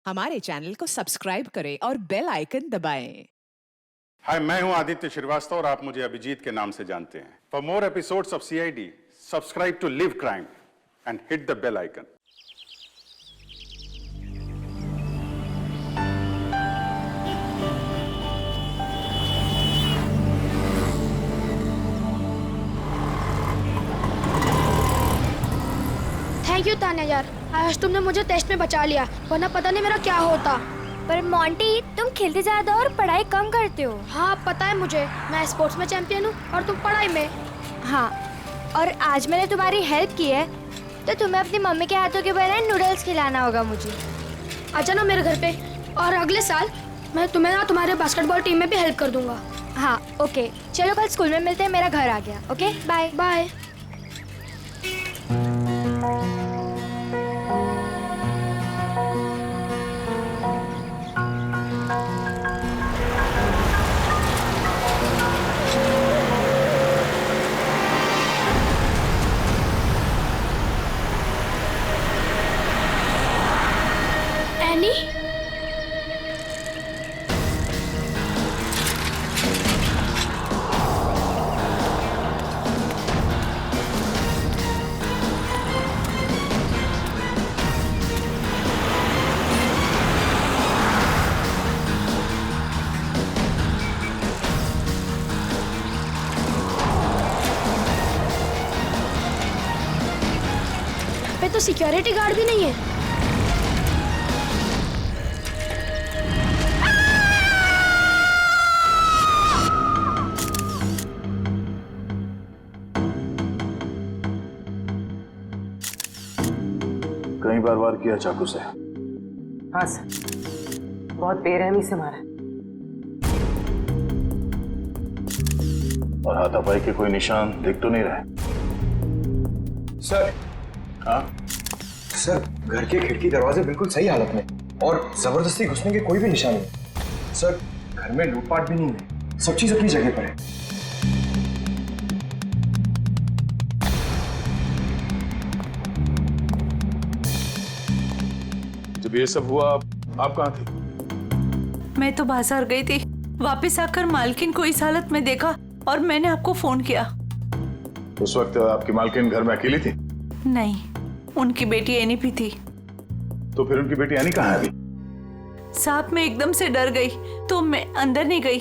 हमारे चैनल को सब्सक्राइब करें और बेल आइकन दबाएं। हाय, मैं हूं आदित्य श्रीवास्तव और आप मुझे अभिजीत के नाम से जानते हैं। For more episodes of CID, subscribe to Live Crime and hit the bell icon. Thank you Tanya यार, आज तुमने मुझे टेस्ट में बचा लिया, वरना पता नहीं मेरा क्या होता। पर मोंटी, तुम खेलते ज्यादा और पढ़ाई कम करते हो। हाँ पता है मुझे, मैं स्पोर्ट्स में चैंपियन हूँ और तुम पढ़ाई में। हाँ, और आज मैंने तुम्हारी हेल्प की है तो तुम्हें अपनी मम्मी के हाथों के बनाए नूडल्स खिलाना होगा मुझे। आ जाना मेरे घर पे, और अगले साल मैं तुम्हें ना तुम्हारे बास्केटबॉल टीम में भी हेल्प कर दूंगा। हाँ ओके, चलो कल स्कूल में मिलते हैं, मेरा घर आ गया। Okay bye bye. एनी, यहाँ पे तो सिक्योरिटी गार्ड भी नहीं है। कई बार वार किया चाकू से। हाँ सर, बहुत बेरहमी से मारा। और हाथापाई के कोई निशान दिख तो नहीं रहे। सर, हाँ, सर घर के खिड़की दरवाजे बिल्कुल सही हालत में और जबरदस्ती घुसने के कोई भी निशान नहीं। सर घर में लूटपाट भी नहीं है, सब चीज अपनी जगह पर है। जब ये सब हुआ आप कहाँ थे? मैं तो बाजार गई थी, वापस आकर मालकिन को इस हालत में देखा और मैंने आपको फोन किया। उस वक्त आपकी मालकिन घर में अकेली थी? नहीं, उनकी बेटी एनी भी थी। तो फिर उनकी बेटी एनी कहाँ है अभी? साहब मैं एकदम से डर गई तो मैं अंदर नहीं गई,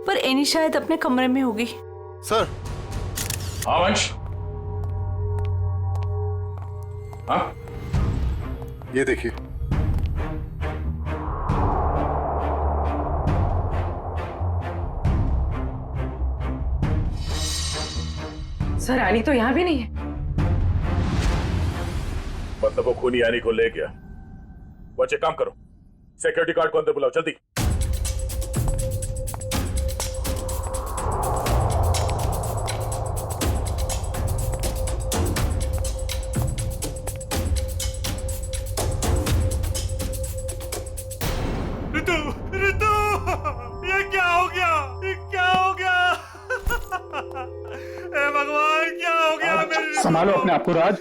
पर एनी शायद अपने कमरे में होगी। सर। हाँ वंश, हाँ ये देखिए। सर रानी तो यहाँ भी नहीं है। मतलब वो खूनी यानी को ले गया। बच्चे काम करो, सिक्योरिटी गार्ड को अंदर बुलाओ जल्दी। ऋतु, ऋतु, ये क्या हो गया? ये क्या हो गया? हे भगवान, क्या हो गया मेरी ऋतु? संभालो अपने आप को राज,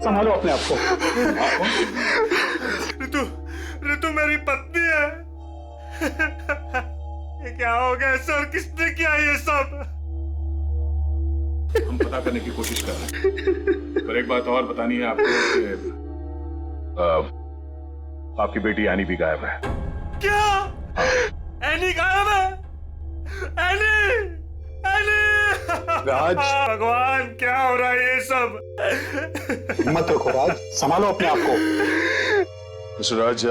संभालो अपने आप को। ऋतु, ऋतु मेरी पत्नी है। ये क्या हो गया सर? किसने किया ये सब? हम पता करने की कोशिश कर रहे हैं, पर एक बात और बतानी है आपको कि आपकी बेटी एनी भी गायब है। क्या? एनी गायब है? Any, any! राज, भगवान क्या हो रहा है ये सब? हिम्मत रखो राज, संभालो अपने आप को। मिस्टर राज,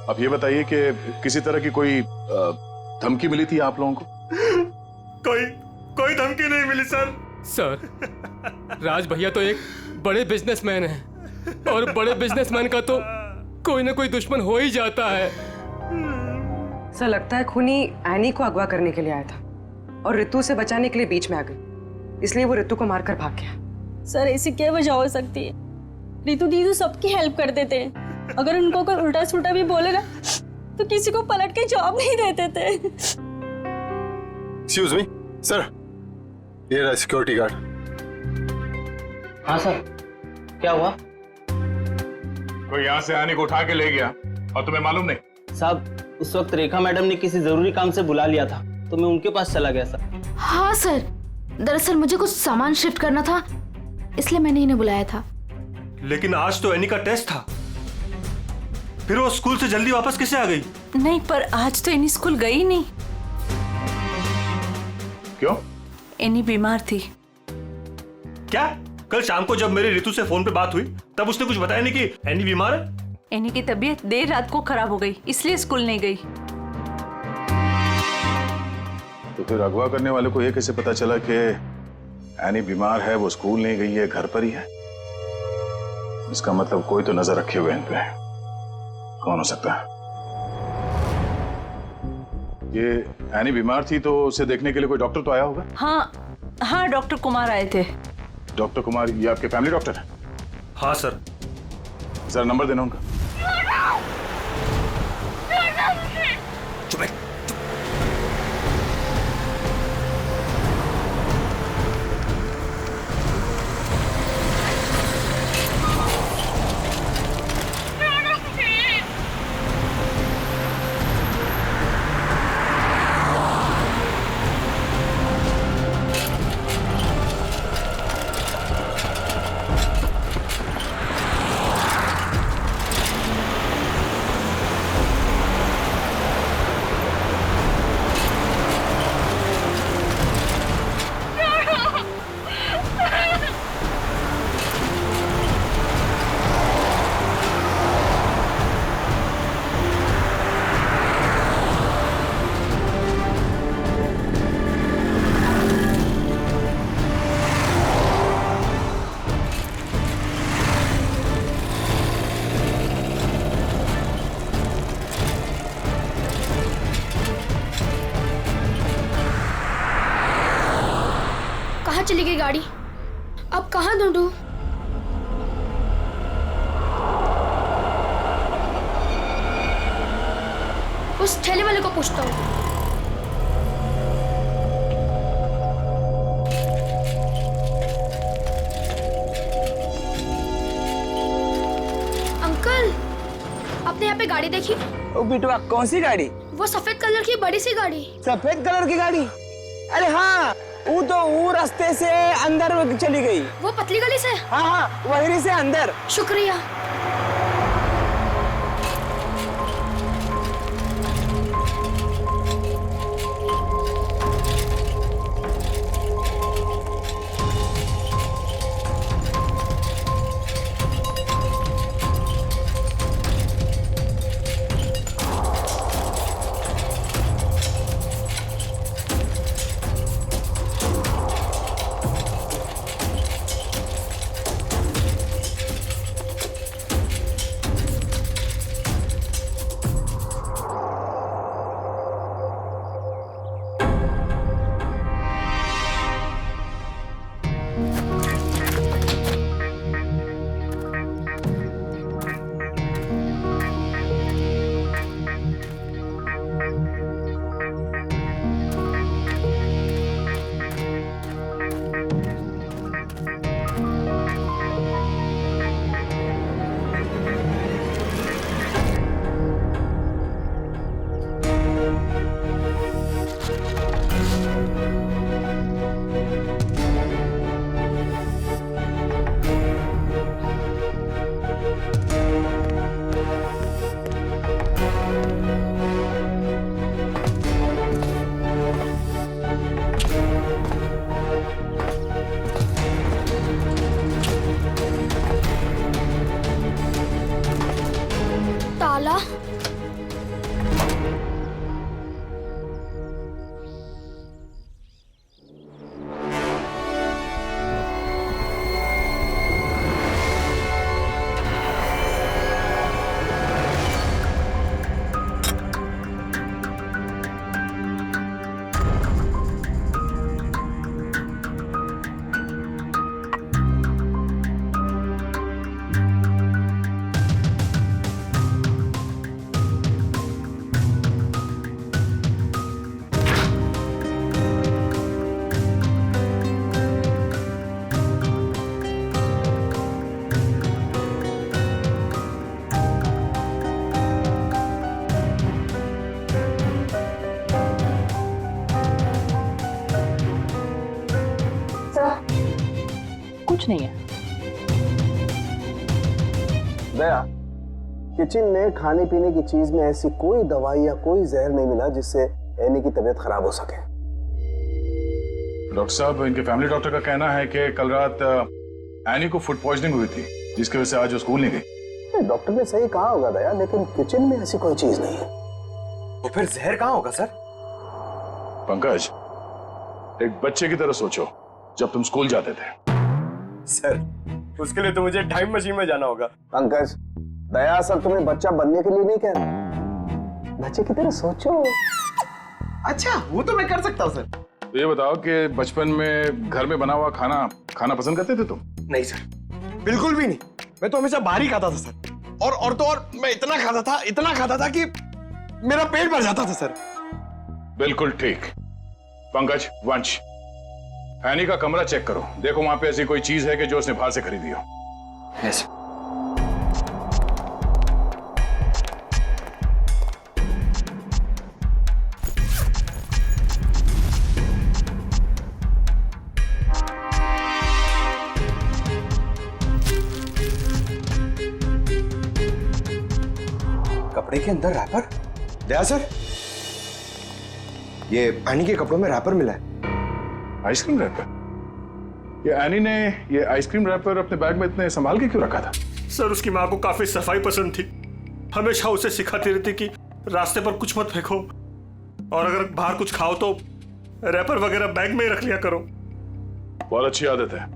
अब ये बताइए कि किसी तरह की कोई धमकी मिली थी आप लोगों को? कोई धमकी नहीं मिली सर। सर, राज भैया तो एक बड़े बिजनेसमैन हैं और बड़े बिजनेसमैन का तो कोई ना कोई दुश्मन हो ही जाता है। सर लगता है खूनी एनी को अगवा करने के लिए आया था और ऋतु से बचाने के लिए बीच में आ गई, इसलिए वो ऋतु को मारकर भाग गया। सर ऐसी क्या वजह हो सकती है? ऋतु दीदी सबकी हेल्प कर देते हैं, अगर उनको कोई उल्टा सुल्टा भी बोलेगा तो किसी को पलट के जवाब नहीं देते थे। एक्सक्यूज मी सर, ये रहा सिक्योरिटी गार्ड। हाँ सर, क्या हुआ? कोई यहाँ से आने को उठा के ले गया और तुम्हें मालूम नहीं? साहब उस वक्त रेखा मैडम ने किसी जरूरी काम से बुला लिया था तो मैं उनके पास चला गया सर। हाँ सर, दरअसल मुझे कुछ सामान शिफ्ट करना था, इसलिए मैंने इन्हें बुलाया था। लेकिन आज तो एनी का टेस्ट था, फिर वो स्कूल से जल्दी वापस कैसे आ गई? नहीं, पर आज तो एनी स्कूल गई नहीं। क्यों? एनी बीमार थी। क्या? कल शाम को जब मेरी ऋतु से फोन पे बात हुई तब उसने कुछ बताया नहीं कि एनी बीमार है? एनी की तबीयत देर रात को खराब हो गई, इसलिए स्कूल नहीं गई। तो फिर अगवा करने वाले को ये कैसे पता चला कि एनी बीमार है, वो स्कूल नहीं गई है, घर पर ही है? इसका मतलब कोई तो नजर रखे हुए इन पे। कौन हो सकता है? ये एनी बीमार थी तो उसे देखने के लिए कोई डॉक्टर तो आया होगा? हाँ, डॉक्टर कुमार आए थे। डॉक्टर कुमार, ये आपके फैमिली डॉक्टर है? हाँ सर। जरा नंबर देना उनका। चुप है। कहाँ चली गई गाड़ी? अब कहाँ ढूंढूं? उस ठेले वाले को पूछता हूँ। अंकल, आपने यहाँ पे गाड़ी देखी? ओ बिटवा, कौन सी गाड़ी? वो सफेद कलर की बड़ी सी गाड़ी। सफेद कलर की गाड़ी? अरे हाँ, वो रास्ते से अंदर चली गई। वो पतली गली से? हाँ, वहीं से अंदर। शुक्रिया। कुछ नहीं है। दया, किचन में खाने पीने की चीज में ऐसी कोई दवाई या कोई जहर नहीं मिला जिससे एनी की तबीयत खराब हो सके। डॉक्टर साहब, इनके फैमिली डॉक्टर का कहना है कि कल रात एनी को फूड पॉइजनिंग हुई थी, जिसकी वजह से आज वो स्कूल नहीं गई। डॉक्टर ने सही कहा होगा दया, लेकिन किचन में ऐसी कोई चीज नहीं है। तो फिर जहर कहाँ होगा सर? पंकज, एक बच्चे की तरह सोचो जब तुम स्कूल जाते थे। सर, उसके लिए तो मुझे टाइम मशीन में जाना होगा। पंकज, दया सर तुम्हें बच्चा बनने के लिए नहीं कह रहा, बच्चे की तरह सोचो। अच्छा, वो तो मैं कर सकता हूँ सर। तो ये बताओ कि बचपन में घर में बना हुआ खाना खाना पसंद करते थे तुम? नहीं सर, बिल्कुल भी नहीं। मैं तो हमेशा बाहर ही खाता था सर। और तो और मैं इतना खाता था कि मेरा पेट भर जाता था सर। बिल्कुल ठीक। पंकज, वंश, एनी का कमरा चेक करो, देखो वहां पे ऐसी कोई चीज है कि जो उसने बाहर से खरीदी हो। यस। कपड़े के अंदर रैपर? दया सर, ये एनी के कपड़ों में रैपर मिला है। Ice cream wrapper? ये एनी ने ये आइसक्रीम रैपर अपने बैग में इतने संभाल के क्यों रखा था? सर, उसकी माँ को काफी सफाई पसंद थी। हमेशा उसे सिखाती रहती कि रास्ते पर कुछ मत फेंको, और अगर बाहर कुछ खाओ तो रैपर वगैरह बैग में ही रख लिया करो। बहुत अच्छी आदत है।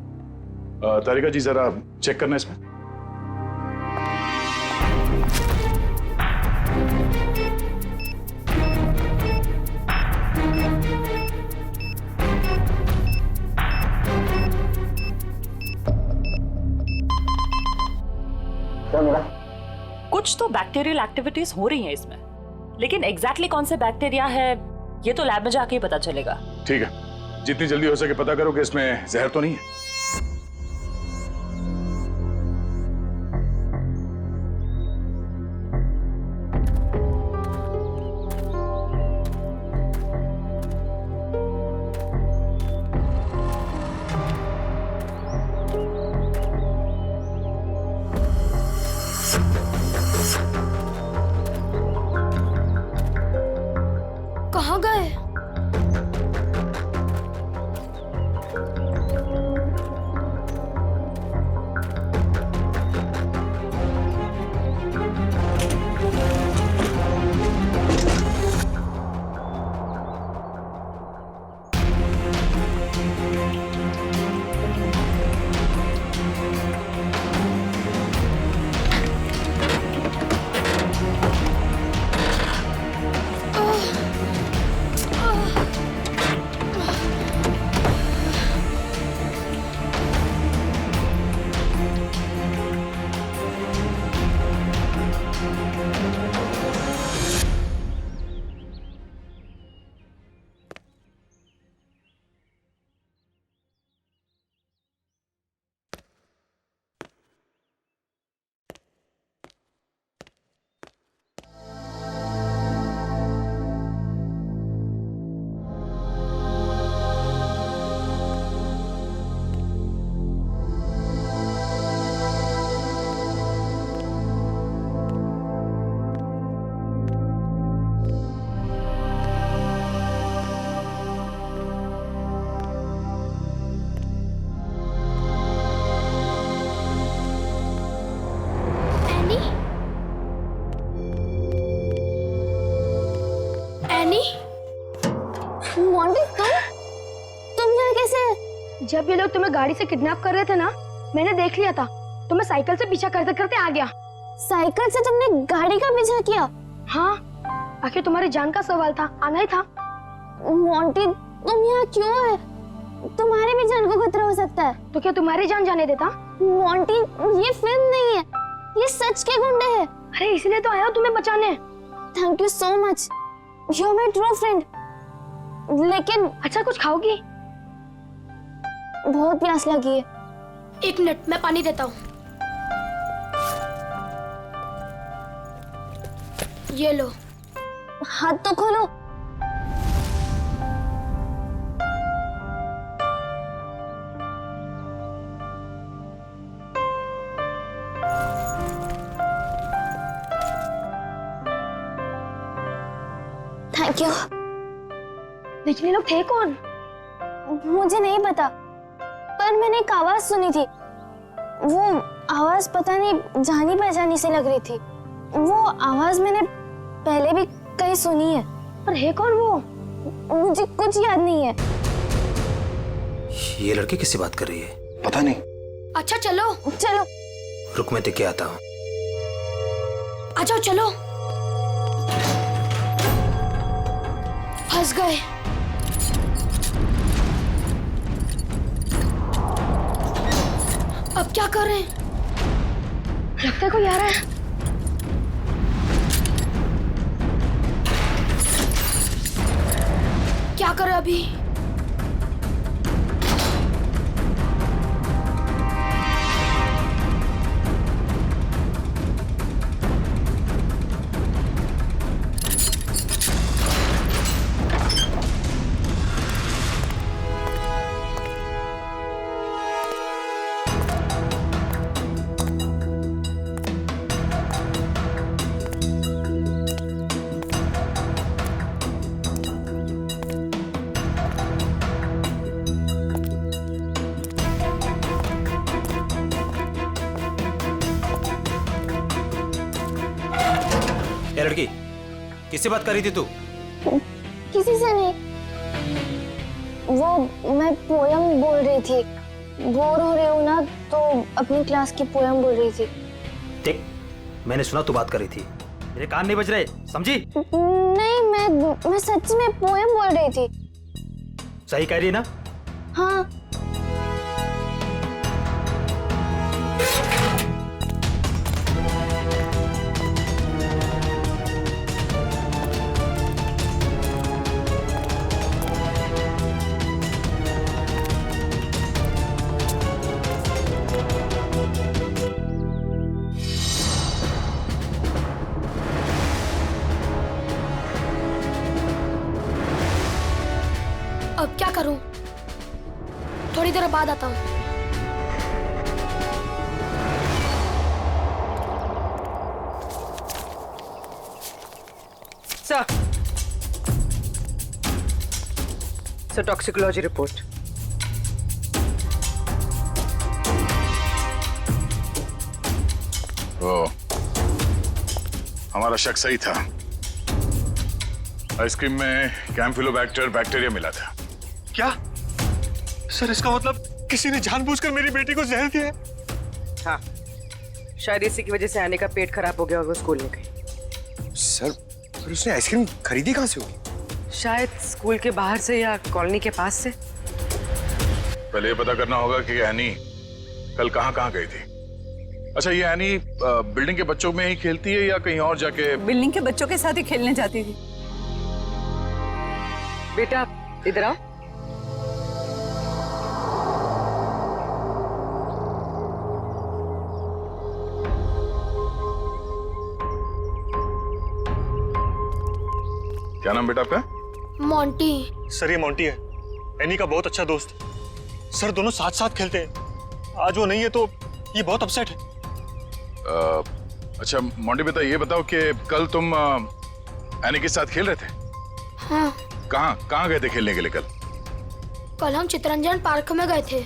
तारिका जी, जरा चेक करना इसमें। क्या मिला? कुछ तो बैक्टीरियल एक्टिविटीज हो रही हैं इसमें, लेकिन एग्जैक्टली कौन से बैक्टीरिया है ये तो लैब में जाके ही पता चलेगा। ठीक है, जितनी जल्दी हो सके पता करो कि इसमें जहर तो नहीं है। कहाँ गए? तुम यहाँ कैसे? जब ये लोग तुम्हें गाड़ी से किडनैप कर रहे थे ना, मैंने देख लिया था। तो मैं साइकिल से पीछा करते करते आ गया। साइकिल से तुमने गाड़ी का पीछा किया? हाँ, आखिर तुम्हारी जान का सवाल था, आना ही था। मोंटी, तुम यहाँ क्यों है? तुम्हारी भी जान को खतरा हो सकता है। तो क्या तुम्हारी जान जाने देता? मोंटी, ये फिल्म नहीं है, ये सच के गुंडे हैं। अरे इसलिए तो आया हूँ तुम्हें बचाने। Thank you so much, you are my true friend. लेकिन अच्छा, कुछ खाओगी? बहुत प्यास लगी है। एक मिनट, मैं पानी देता हूँ। ये लो। हाथ तो खोलो। क्यों? लेकिन ये लोग थे कौन? मुझे नहीं पता, पर मैंने एक आवाज सुनी थी। वो आवाज पता नहीं जानी पहचानी सी लग रही थी। वो आवाज मैंने पहले भी कहीं सुनी है, पर है कौन वो? मुझे कुछ याद नहीं है। ये लड़की किससे बात कर रही है? पता नहीं। अच्छा चलो चलो रुक, मैं देख के आता हूँ। आ जाओ चलो। फंस गए। अब क्या करें? लगता है कोई आ रहा है। क्या करें अभी? ये लड़की किससे बात कर रही थी तू? किसी से नहीं। वो मैं पोयम बोल रही थी। बोर हो रही हूँ ना, तो अपनी क्लास की पोयम बोल रही थी। देख, मैंने सुना तू बात कर रही थी, मेरे कान नहीं बज रहे, समझी? नहीं, मैं सच में पोयम बोल रही थी। सही कह रही है ना? हाँ। अब क्या करूं? थोड़ी देर बाद आता हूं। Sir, toxicology report. ओ, हमारा शक सही था। आइसक्रीम में कैम्फिलोबैक्टर बैक्टीरिया मिला था। क्या सर, इसका मतलब किसी ने जानबूझकर मेरी बेटी को जहर दिया है? हाँ, शायद इसी की वजह से आने का पेट खराब हो गया और वो स्कूल नहीं गई। सर, पर उसने आइसक्रीम खरीदी कहाँ से होगी? शायद स्कूल के बाहर से या कॉलोनी के पास से। पहले ये पता करना होगा कि एनी कल कहाँ कहाँ गई थी। अच्छा, ये एनी बिल्डिंग के बच्चों में ही खेलती है या कहीं और जाके? बिल्डिंग के बच्चों के साथ ही खेलने जाती थी। बेटा इधर आओ। क्या नाम बेटा आपका? मोंटी। सर, ये मोंटी है, एनी का बहुत अच्छा दोस्त। सर, दोनों साथ साथ खेलते हैं। आज वो नहीं है तो ये बहुत अपसेट है। अच्छा मोंटी बेटा, ये बताओ कि कल तुम एनी के साथ खेल रहे थे? हाँ। कहाँ गए थे खेलने के लिए कल? कल हम चितरंजन पार्क में गए थे।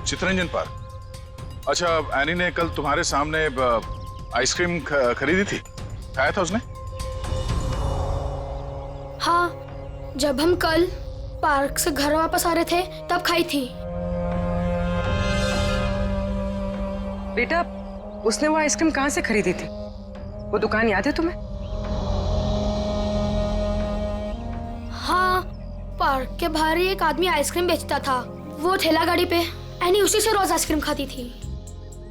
चितरंजन पार्क? अच्छा, एनी ने कल तुम्हारे सामने आइसक्रीम खरीदी थी, खाया था उसने? हाँ, जब हम कल पार्क से घर वापस आ रहे थे तब खाई थी। बेटा, उसने वो आइसक्रीम कहाँ से खरीदी थी? वो दुकान याद है तुम्हें? हाँ, पार्क के बाहर ही एक आदमी आइसक्रीम बेचता था। वो ठेला गाड़ी पे एनी उसी से रोज आइसक्रीम खाती थी।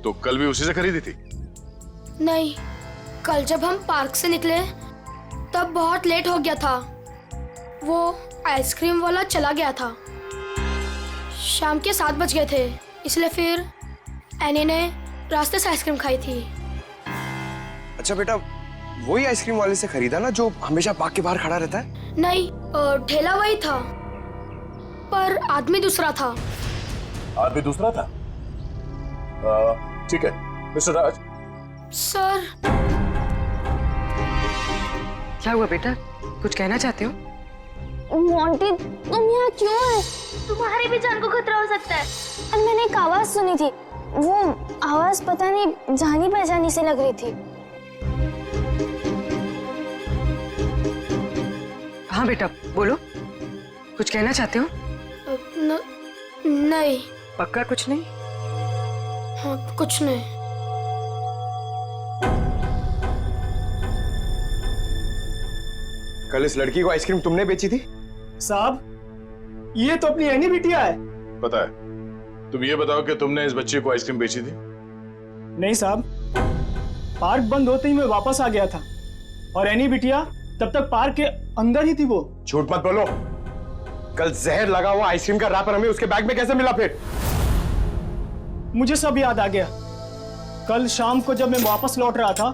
तो कल भी उसी से खरीदी थी? नहीं, कल जब हम पार्क से निकले तब बहुत लेट हो गया था। वो आइसक्रीम वाला चला गया था। शाम के 7 बज गए थे, इसलिए फिर एनी ने रास्ते से आइसक्रीम खाई थी। अच्छा बेटा, वही आइसक्रीम वाले से खरीदा ना जो हमेशा पार्क के बाहर खड़ा रहता है? नहीं, ठेला वही था पर आदमी दूसरा था। आदमी दूसरा था? ठीक है मिस्टर राज। सर। क्या हुआ बेटा? कुछ कहना चाहते हो? मोंटी, तुम यहाँ क्यों है? तुम्हारी भी जान को खतरा हो सकता है। और मैंने एक आवाज सुनी थी, वो आवाज पता नहीं जानी पहचानी से लग रही थी। हाँ बेटा बोलो, कुछ कहना चाहते हो? नहीं। पक्का कुछ नहीं? हाँ, कुछ नहीं। कल इस लड़की को आइसक्रीम तुमने बेची थी? साहब, ये तो अपनी एनी बिटिया है। पता है। तुम ये बताओ कि तुमने इस बच्चे को आइसक्रीम बेची थी? नहीं साहब, पार्क बंद होते ही मैं वापस आ गया था और एनी बिटिया तब तक पार्क के अंदर ही थी। वो झूठ मत बोलो। कल जहर लगा हुआ आइसक्रीम का रैपर हमें उसके बैग में कैसे मिला? फिर मुझे सब याद आ गया। कल शाम को जब मैं वापस लौट रहा था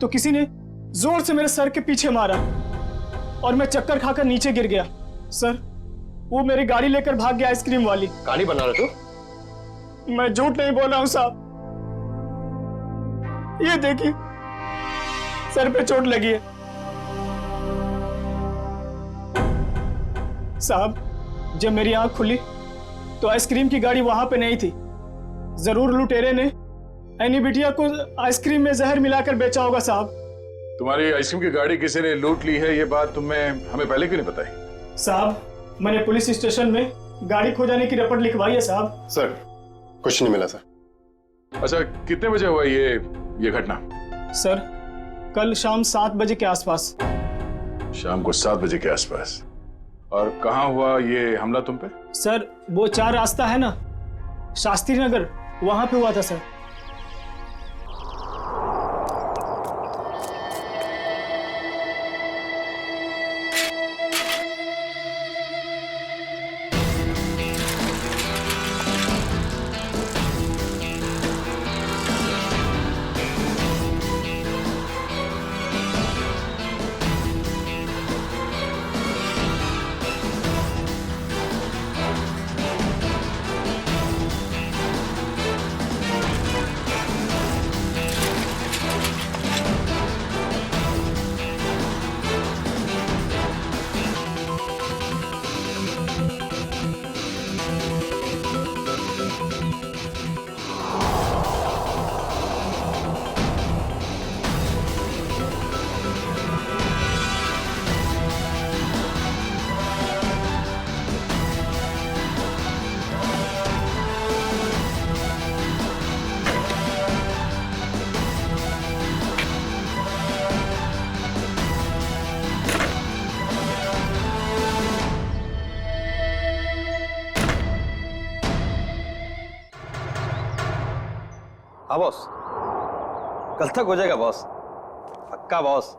तो किसी ने जोर से मेरे सर के पीछे मारा और मैं चक्कर खाकर नीचे गिर गया। सर, वो मेरी गाड़ी लेकर भाग गया आइसक्रीम वाली। कहानी बना रहे तू? मैं झूठ नहीं बोल रहा हूं साहब। ये देखिए, सर पे चोट लगी है। साहब, जब मेरी आंख खुली तो आइसक्रीम की गाड़ी वहां पे नहीं थी। जरूर लुटेरे ने एनी बिटिया को आइसक्रीम में जहर मिलाकर बेचा होगा साहब। तुम्हारी आइसक्रीम की गाड़ी किसी ने लूट ली है, ये बात तुम्हें हमें पहले क्यों नहीं बताई? साहब, मैंने पुलिस स्टेशन में गाड़ी खो जाने की रिपोर्ट लिखवाई है साहब। सर, कुछ नहीं मिला सर। अच्छा, कितने बजे हुआ ये घटना? सर, कल शाम 7 बजे के आसपास। शाम को 7 बजे के आसपास। और कहाँ हुआ ये हमला तुम पे? सर, वो 4 रास्ता है ना, शास्त्री नगर, वहां पे हुआ था सर। हाँ बॉस, कल तक हो जाएगा बॉस, पक्का बॉस।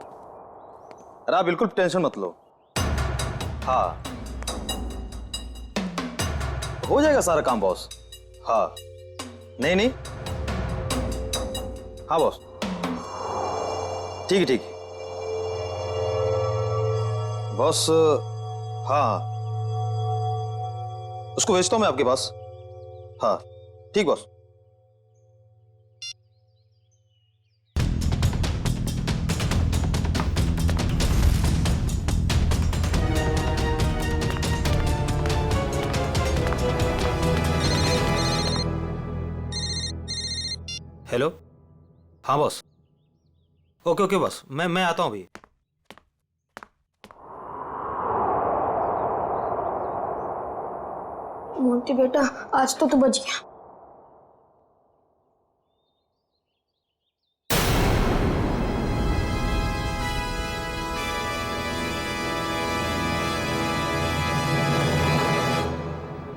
अरे आप बिल्कुल टेंशन मत लो। हाँ, हो जाएगा सारा काम बॉस। हाँ, नहीं नहीं, हाँ बॉस, ठीक है ठीक है बॉस। हाँ, उसको भेजता हूँ मैं आपके पास। हाँ ठीक बॉस। हेलो, हाँ बॉस। ओके ओके बॉस, मैं आता हूँ अभी। मोंटी बेटा, आज तो तू बच गया।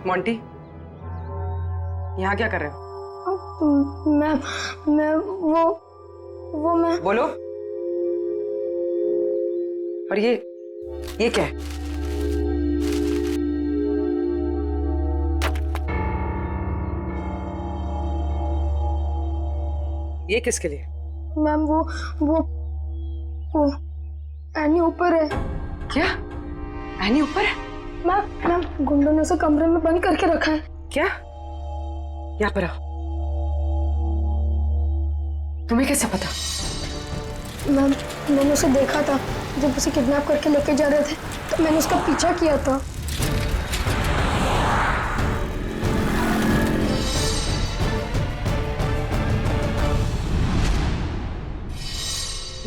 मोंटी, यहाँ क्या कर रहे हो? मैं वो मैं बोलो। और ये क्या है? ये किसके लिए? मैम, वो एनी ऊपर है। क्या? एनी ऊपर है? मैम, गुंडों ने उसे कमरे में बंद करके रखा है। क्या? यहाँ पर आओ। तुम्हें कैसे पता? मैम, मैंने उसे देखा था। जब उसे किडनैप करके लेके जा रहे थे तो मैंने उसका पीछा किया था।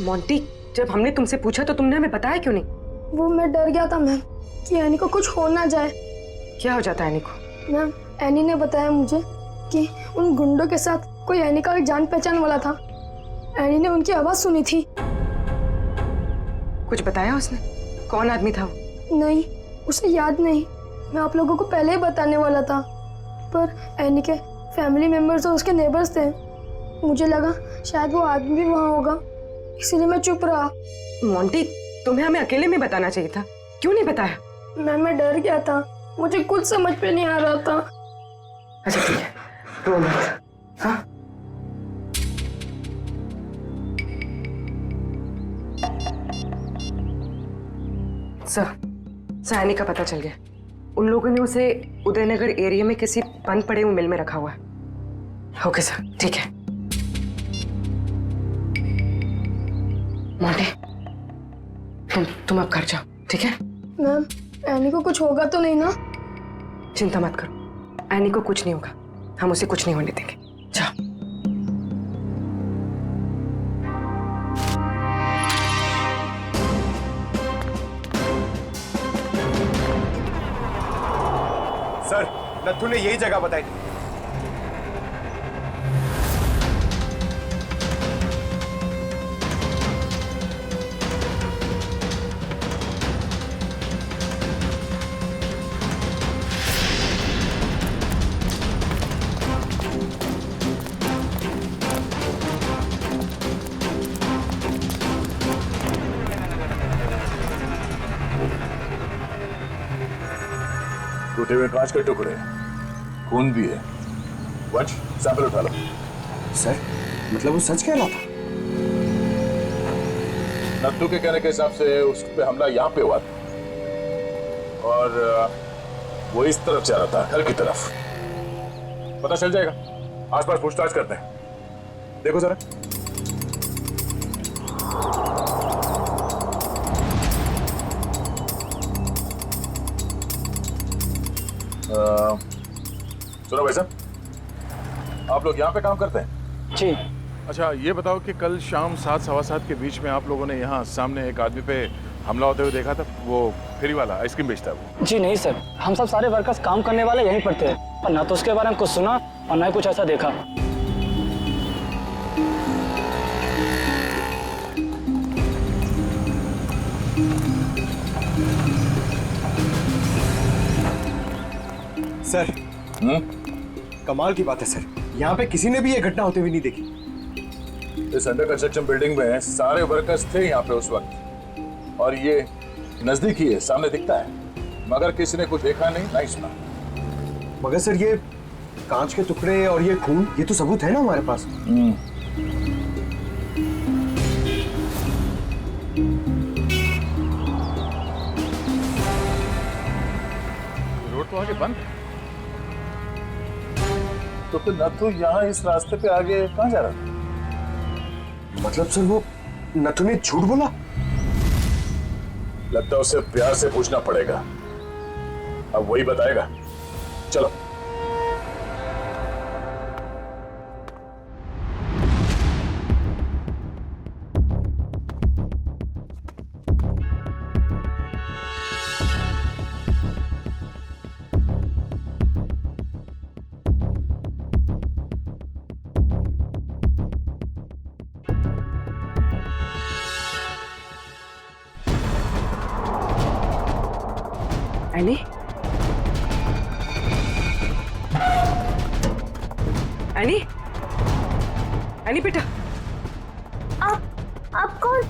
मोंटी, जब हमने तुमसे पूछा तो तुमने हमें बताया क्यों नहीं? वो मैं डर गया था मैम कि एनी को कुछ हो ना जाए। क्या हो जाता है एनी को? मैम एनी ने बताया मुझे कि उन गुंडों के साथ कोई एनी का जान पहचान वाला था। एनी ने उनकी आवाज सुनी थी। कुछ बताया उसने? कौन आदमी था वो? नहीं, उसे याद नहीं। मैं आप लोगों को पहले ही बताने वाला था, पर एनी के फैमिली मेंबर्स और उसके नेबर्स थे। मुझे लगा शायद वो आदमी भी वहाँ होगा, इसीलिए मैं चुप रहा। मोंटी, तुम्हें हमें अकेले में बताना चाहिए था, क्यों नहीं बताया? मैं डर गया था, मुझे कुछ समझ में नहीं आ रहा था। अच्छा ठीक है, रो मत। हाँ? सर, एनी का पता चल गया। उन लोगों ने उसे उदयनगर एरिया में किसी बंद पड़े हुए मिल में रखा हुआ है। ओके सर, ठीक है। मोंटी, तुम अब घर जाओ, ठीक है? मैम, एनी को कुछ होगा तो नहीं ना? चिंता मत करो, एनी को कुछ नहीं होगा। हम उसे कुछ नहीं होने देंगे। जाओ। सर, नथु ने यही जगह बताई थी। टूटे हुए कांच के टुकड़े, खून भी है। वंश, सैंपल उठा लो। सर, मतलब वो सच कह रहा था? नत्थू के कहने के हिसाब से उस पे हमला यहाँ पे हुआ था और वो इस तरफ जा रहा था, घर की तरफ। पता चल जाएगा, आसपास पूछताछ करते हैं। देखो जरा। सुनो भाई साहब, आप लोग यहाँ पे काम करते हैं? जी। अच्छा, ये बताओ कि कल शाम 7 सवा 7 के बीच में आप लोगों ने यहाँ सामने एक आदमी पे हमला होते हुए देखा था? वो फेरी वाला, आइसक्रीम बेचता है वो। जी नहीं सर, हम सब सारे वर्कर्स काम करने वाले यहीं पर थे, पर ना तो उसके बारे में कुछ सुना और ना ही कुछ ऐसा देखा। सर, कमाल की बात है सर, यहाँ पे किसी ने भी ये घटना होते हुए नहीं देखी। इस अंडर कंस्ट्रक्शन बिल्डिंग में सारे वर्कर्स थे यहाँ पे उस वक्त, और ये नजदीक ही है, सामने दिखता है, मगर किसी ने कुछ देखा नहीं, नहीं सुना। मगर सर, ये कांच के टुकड़े और ये खून, ये तो सबूत है ना हमारे पास। रोड तो आगे बंद है, तो फिर नथु यहाँ इस रास्ते पे आगे कहाँ जा रहा था? मतलब सर, वो नथु ने झूठ बोला? लगता है उसे प्यार से पूछना पड़ेगा, अब वही बताएगा। चलो। एनी? एनी? एनी बेटा, आप कौन?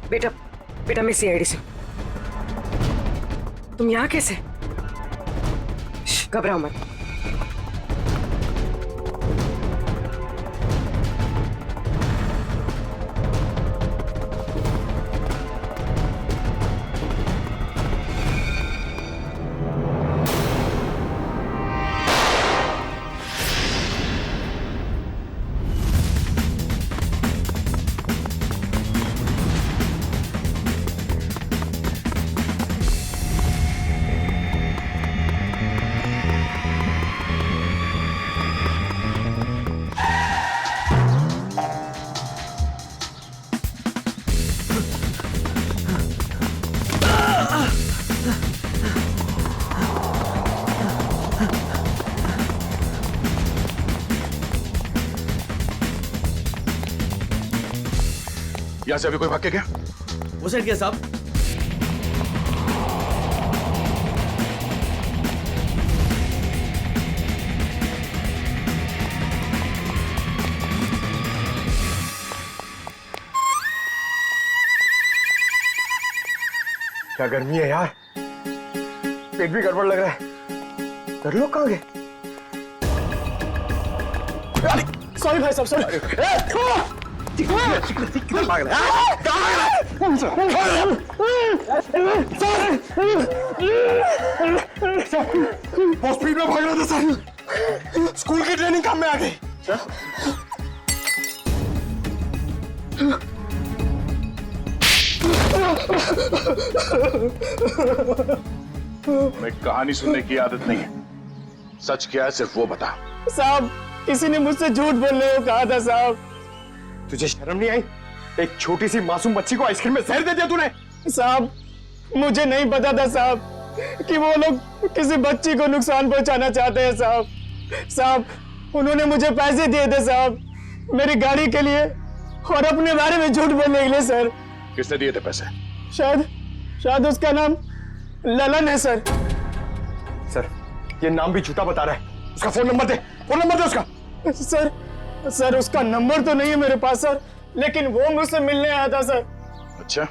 बेटा, बेटा मैं सीआईडी से। तुम यहाँ कैसे? घबराओ मत। यहाँ से अभी कोई भाग के गया? वो साइड क्या साहब? क्या गर्मी है यार, पेट भी गड़बड़ लग रहा है। कर लोग कहाँ गए? सॉरी भाई साहब, सॉरी। किधर भाग रहा है? बहुत स्पीड में भाग रहा था सर। स्कूल की ट्रेनिंग काम में आ गई। मैं कहानी सुनने की आदत नहीं है, सच क्या है सिर्फ वो बता। साहब, किसी ने मुझसे झूठ बोलने को कहा था साहब। तुझे शर्म नहीं आई? एक छोटी सी मासूम बच्ची को आइसक्रीम में जहर दे दिया तूने। साहब, मुझे नहीं पता था साहब कि वो लोग किसी बच्ची को नुकसान पहुंचाना चाहते हैं साहब। साहब, उन्होंने मुझे पैसे दिए थे साहब, मेरी गाड़ी के लिए और अपने बारे में झूठ बोलने के लिए सर। किसने दिए थे पैसे? शायद उसका नाम ललन है सर। सर, ये नाम भी झूठा बता रहा है। उसका फोन नंबर दे, फोन नंबर दे उसका। सर उसका नंबर तो नहीं है मेरे पास सर, लेकिन वो मुझसे मिलने आया था सर। अच्छा,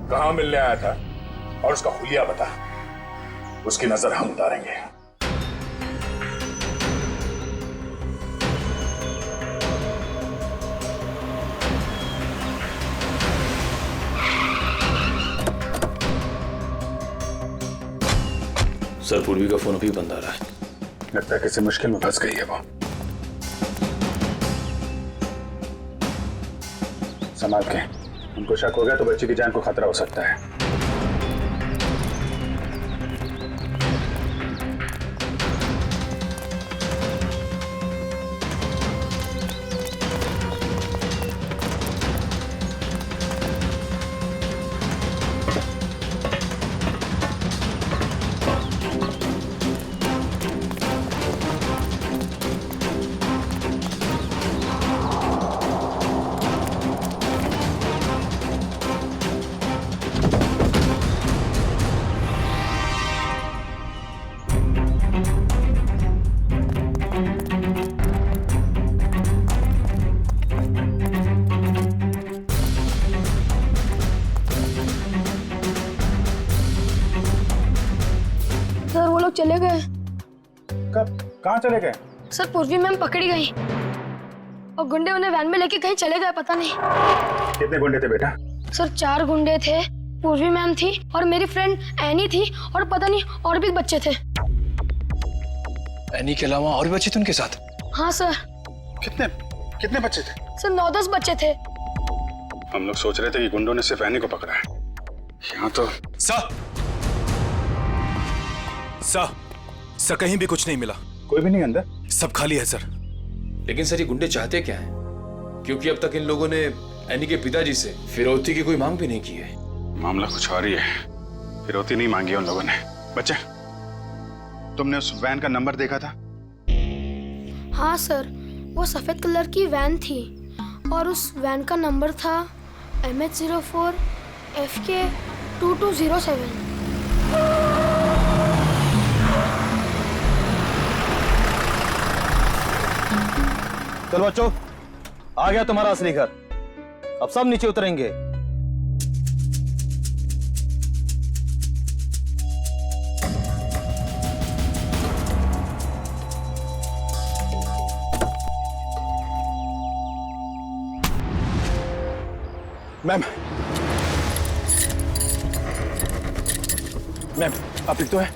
कहाँ मिलने आया था और उसका हुलिया बता, उसकी नजर हम उतारेंगे। सर, पूर्वी का फोन अभी बंद आ रहा है। लगता है किसी मुश्किल में फंस गई है वो। संभाल के, उनको शक हो गया तो बच्ची की जान को खतरा हो सकता है। सर, वो लोग चले गए। कब? कहाँ चले गए? सर, पूर्वी मैम पकड़ी गई और गुंडे उन्हें वैन में लेके कहीं चले गए, पता नहीं। कितने गुंडे थे बेटा? सर, 4 गुंडे थे। पूर्वी मैम थी और मेरी फ्रेंड एनी थी और पता नहीं और भी बच्चे थे। एनी के अलावा और भी बच्चे थे उनके साथ? हाँ सर। कितने बच्चे थे? सर, 9-10 बच्चे थे। हम लोग सोच रहे थे कि गुंडों ने सिर्फ एनी को पकड़ा है। यहाँ तो सर कहीं भी कुछ नहीं मिला। कोई भी नहीं अंदर? सब खाली है सर। लेकिन सर, ये गुंडे चाहते क्या हैं? क्योंकि अब तक इन लोगों ने एनी के पिताजी से फिरौती की कोई मांग भी नहीं की है। मामला कुछ और ही है। फिरौती नहीं मांगी उन लोगों ने। बच्चे, तुमने उस वैन का नंबर देखा था? हाँ सर, वो सफेद कलर की वैन थी और उस वैन का नंबर था MH04 FK 2207। चलो बच्चों, आ गया तुम्हारा असली घर। अब सब नीचे उतरेंगे। मैम, आप ठीक तो है?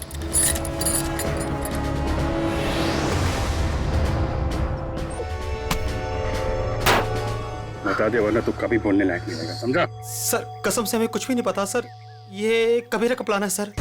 बता दे वरना तू कभी बोलने लायक नहीं रहेगा, समझा? सर, कसम से हमें कुछ भी नहीं पता सर। ये कबीरा का प्लान है सर।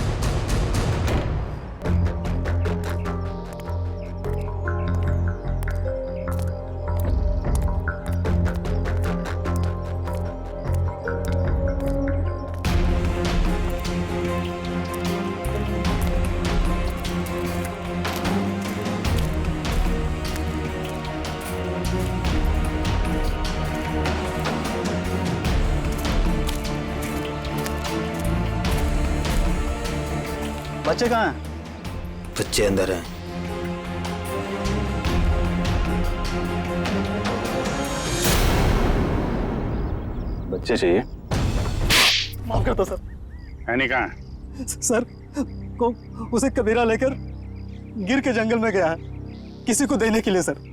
बच्चे कहाँ हैं? बच्चे अंदर हैं। बच्चे चाहिए? माफ करता सर। एनी कहाँ है? सर को उसे कबीरा लेकर गिर के जंगल में गया है, किसी को देने के लिए सर।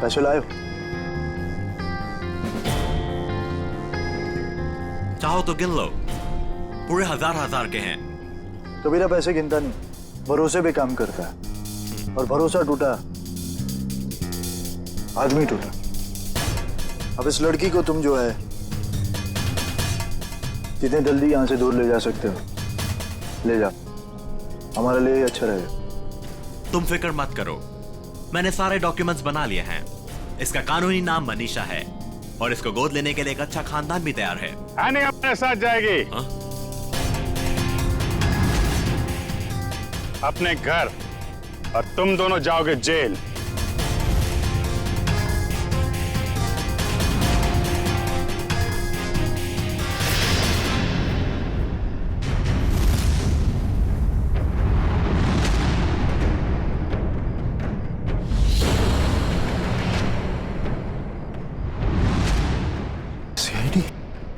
पैसे लाए हो? चाहो तो गिन लो, पूरे हजार के हैं। कबीरा पैसे गिनता नहीं, भरोसे पे काम करता है, और भरोसा टूटा आदमी टूटा। अब इस लड़की को तुम जो है जितने जल्दी यहाँ से दूर ले जा सकते हो ले जाओ, हमारे लिए अच्छा रहेगा। तुम फिक्र मत करो, मैंने सारे डॉक्यूमेंट्स बना लिए हैं। इसका कानूनी नाम मनीषा है और इसको गोद लेने के लिए एक अच्छा खानदान भी तैयार है। एनी अपने साथ जाएगी। अपने घर, और तुम दोनों जाओगे जेल।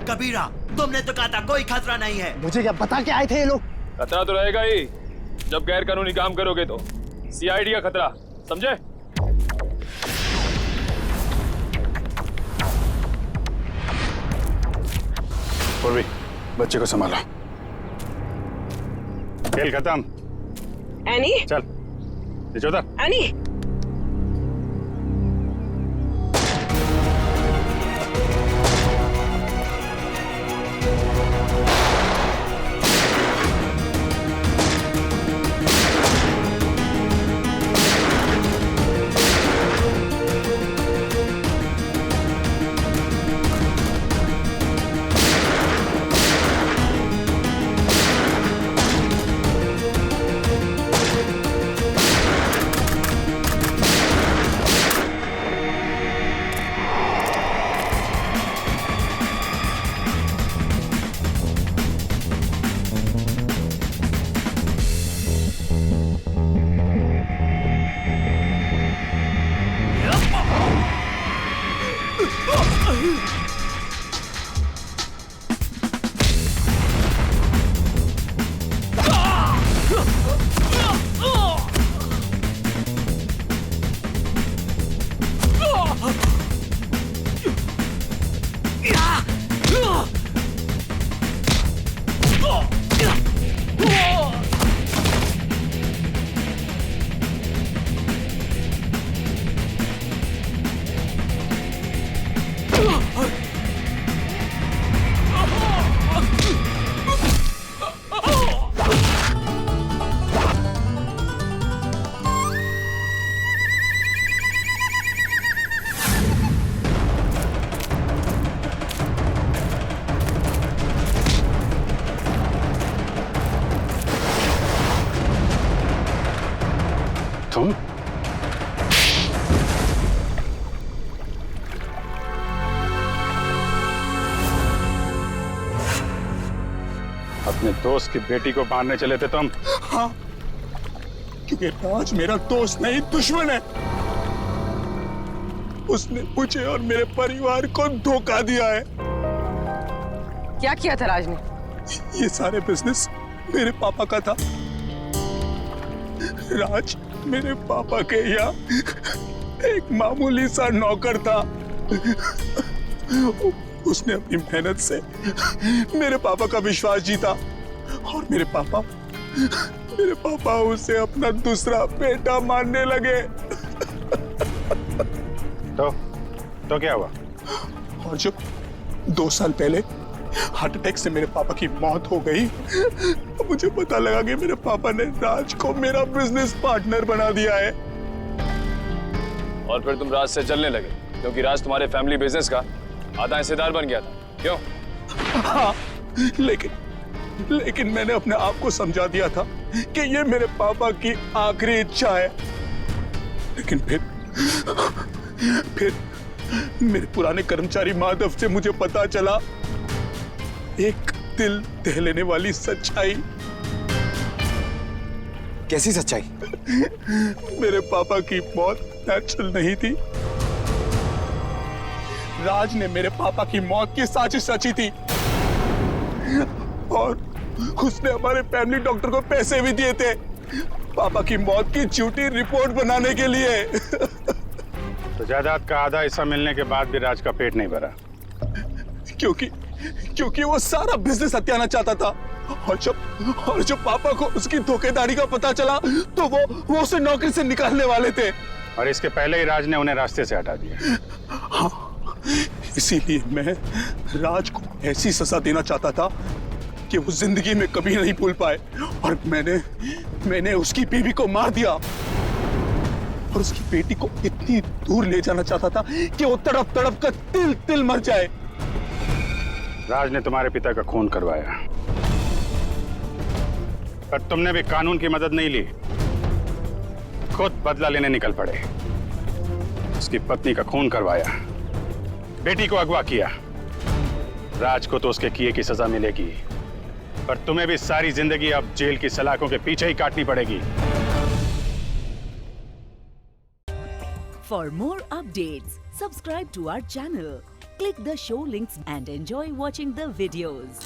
कबीरा, तुमने तो कहा था कोई खतरा नहीं है। मुझे क्या पता क्या आए थे ये लोग? खतरा तो रहेगा ही जब गैर कानूनी काम करोगे तो। सीआईडी का खतरा, समझे? पूर्वी, बच्चे को संभालो। खेल खत्म। एनी, चल नीचे उतर। एनी, तुम अपने दोस्त की बेटी को मारने चले थे तुम? हाँ, क्योंकि राज मेरा दोस्त नहीं दुश्मन है। उसने मुझे और मेरे परिवार को धोखा दिया है। क्या किया था राज ने? ये सारे बिजनेस मेरे पापा का था। राज मेरे पापा के यहाँ एक मामूली सा नौकर था। उसने अपनी मेहनत से मेरे पापा का विश्वास जीता और मेरे पापा उसे अपना दूसरा बेटा मानने लगे। तो क्या हुआ? और जब 2 साल पहले हार्ट अटैक से मेरे पापा की मौत हो गई, तो मुझे पता लगा कि मेरे पापा ने राज को मेरा बिजनेस पार्टनर बना दिया है। और फिर तुम राज से चलने लगे क्योंकि राज तुम्हारे फैमिली बिजनेस का आधा हिस्सेदार बन गया था, क्यों? हाँ, लेकिन मैंने अपने आप को समझा दिया था कि ये मेरे पापा की आखिरी इच्छा है। लेकिन फिर मेरे पुराने कर्मचारी माधव से मुझे पता चला एक दिल दहलाने वाली सच्चाई। कैसी सच्चाई? मेरे पापा की मौत नेचुरल नहीं थी। राज ने मेरे पापा की मौत की साजिश रची थी और उसने हमारे फैमिली डॉक्टर को पैसे भी दिए थे पापा की मौत की झूठी रिपोर्ट बनाने के लिए। तो जायदाद का आधा हिस्सा मिलने के बाद भी राज का पेट नहीं भरा, क्योंकि वो सारा बिजनेस हत्याना चाहता था। और जब पापा को उसकी धोखेधारी का पता चला तो वो उसे नौकरी से निकालने वाले थे। और इसके पहले ही राज ने उन्हें रास्ते से हटा दिया। हाँ, इसीलिए मैं राज को ऐसी सजा देना चाहता था कि वो जिंदगी में कभी नहीं भूल पाए। और मैंने उसकी बीवी को मार दिया और उसकी बेटी को इतनी दूर ले जाना चाहता था कि वो तड़प तड़प कर तिल तिल मर जाए। राज ने तुम्हारे पिता का खून करवाया, पर तुमने भी कानून की मदद नहीं ली, खुद बदला लेने निकल पड़े। उसकी पत्नी का खून करवाया, बेटी को अगवा किया। राज को तो उसके किए की सजा मिलेगी, पर तुम्हें भी सारी जिंदगी अब जेल की सलाखों के पीछे ही काटनी पड़ेगी। For more updates, subscribe to our channel, click the show links and enjoy watching the videos.